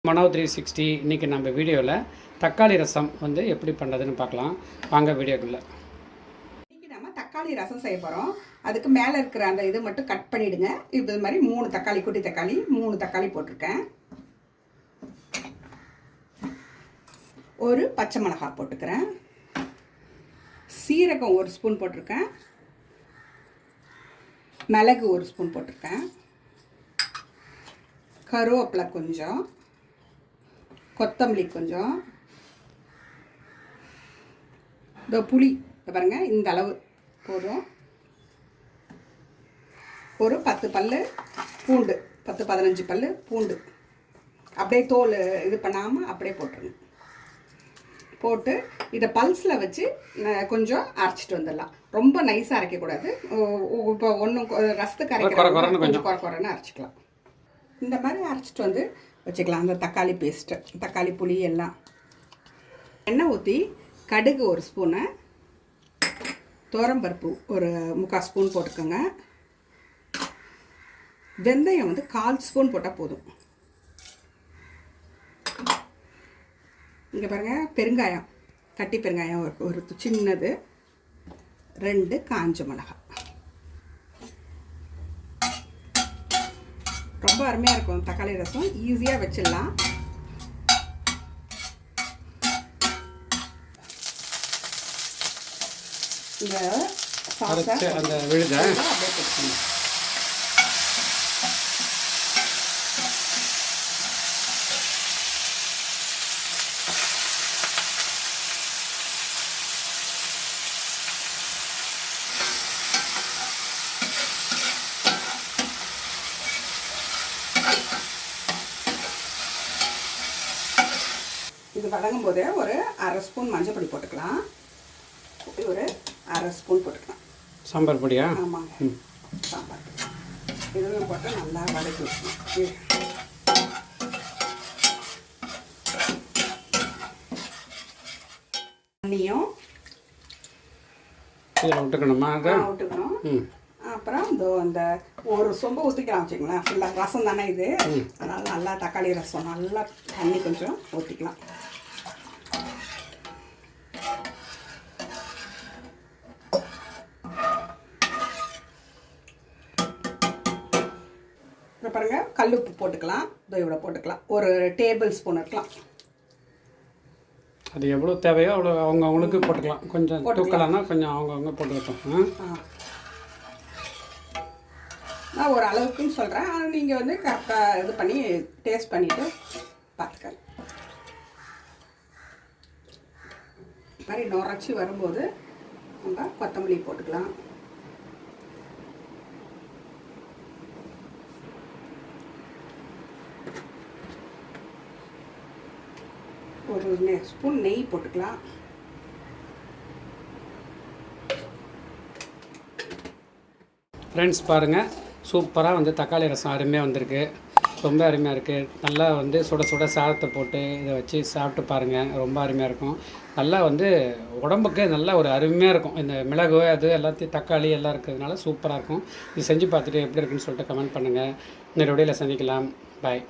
மனோ 360 இன்றைக்கி நம்ம வீடியோவில் தக்காளி ரசம் வந்து எப்படி பண்ணுறதுன்னு பார்க்கலாம். வாங்க வீடியோக்குள்ளே. இன்றைக்கி நம்ம தக்காளி ரசம் செய்ய போகிறோம். அதுக்கு மேலே இருக்கிற அந்த இது மட்டும் கட் பண்ணிவிடுங்க. இப்போ இது மாதிரி 3 தக்காளி, குட்டி தக்காளி 3 தக்காளி போட்டிருக்கேன். ஒரு பச்சை மிளகாய் போட்டுக்கிறேன். சீரகம் 1 ஸ்பூன் போட்டிருக்கேன். மிளகு 1 ஸ்பூன் போட்டிருக்கேன். கருவேப்பிலை கொஞ்சம், கொத்தமல்லி கொஞ்சம், இந்த புளி பாருங்கள் இந்த அளவு போதும். ஒரு 10 பல்லு பூண்டு, 10-15 பல்லு பூண்டு அப்படியே தோல் இது பண்ணாமல் அப்படியே போட்டுருங்க. போட்டு இதை பல்ஸில் வச்சு கொஞ்சம் அரைச்சிட்டு வந்துடலாம். ரொம்ப நைஸாக அரைக்கக்கூடாது. இப்போ ஒன்றும் ரசத்துக்கு அரைக்கிற கொஞ்சம் குறைன்னு அரைச்சிக்கலாம். இந்த மாதிரி அரைச்சிட்டு வந்து வச்சுக்கலாம். அந்த தக்காளி பேஸ்ட்டு, தக்காளி புளி எல்லாம். எண்ணெய் ஊற்றி கடுகு 1 ஸ்பூனு, துவரம்பருப்பு ஒரு 3/4 ஸ்பூன் போட்டுக்கோங்க. வெந்தயம் வந்து 1/4 ஸ்பூன் போட்டால் போதும். இங்கே பாருங்கள், பெருங்காயம், கட்டி பெருங்காயம் ஒரு சின்னது, 2 காஞ்ச மிளகாய். ரொம்ப அருமையாக இருக்கும் தக்காளி ரசம். ஈஸியாக வச்சிடலாம். இந்த சாஸை அந்த விழுத அப்படியே போட்டுக்கணும். இது வதங்கும் போதே ஒரு 1/2 ஸ்பூன் மஞ்சள் பொடி போட்டுக்கலாம். ஒரு 1/2 ஸ்பூன் போட்டுக்கலாம். சாம்பார் பொடியா? ஆமாங்க, சாம்பார் பொடி. இதெல்லாம் போட்டு நல்லா வதக்கி வச்சுக்கணும். தண்ணியும் இதில் விட்டுக்கணுமா? அதை விட்டுக்கணும். அப்புறம் இந்த ஒரு சொம்பு ஊற்றிக்கலாம் வச்சுக்கலாம். ஃபுல்லாக ரசம் தானே இது, அதனால் நல்லா தக்காளி ரசம் நல்லா தண்ணி கொஞ்சம் ஊற்றிக்கலாம். இப்போ பாருங்கள், கல்லுப்பு போட்டுக்கலாம். இதோ இவ்வளோ போட்டுக்கலாம். ஒரு டேபிள் ஸ்பூன் இருக்கலாம். அது எவ்வளோ தேவையோ அவ்வளோ அவங்கவுங்களுக்கு போட்டுக்கலாம். கொஞ்சம் தூக்கலாம்னா கொஞ்சம் அவங்கவுங்க போட்டுக்கிட்டோம். நான் ஒரு அளவுக்குன்னு சொல்கிறேன். ஆனால் நீங்கள் வந்து கரெக்டாக இது பண்ணி டேஸ்ட் பண்ணிவிட்டு பார்த்துக்கங்க. இது மாதிரி நுரைச்சி வரும்போது நம்ம கொத்தமல்லி போட்டுக்கலாம். ஒரு ஸ்பூன் நெய் போட்டுக்கலாம். ஃப்ரெண்ட்ஸ் பாருங்கள், சூப்பராக வந்து தக்காளி ரசம் அருமையாக வந்திருக்கு. ரொம்ப அருமையாக இருக்குது. நல்லா வந்து சுட சுட சாதத்தை போட்டு இதை வச்சு சாப்பிட்டு பாருங்கள். ரொம்ப அருமையாக இருக்கும். நல்லா வந்து உடம்புக்கு நல்லா ஒரு அருமையாக இருக்கும். இந்த மிளகு அது எல்லாத்தையும் தக்காளி எல்லாம் இருக்கிறதுனால சூப்பராக இருக்கும். இது செஞ்சு பார்த்துட்டு எப்படி இருக்குன்னு சொல்லிட்டு கமெண்ட் பண்ணுங்கள். இன்னொரு வீடியோவில் சந்திக்கலாம். பாய்.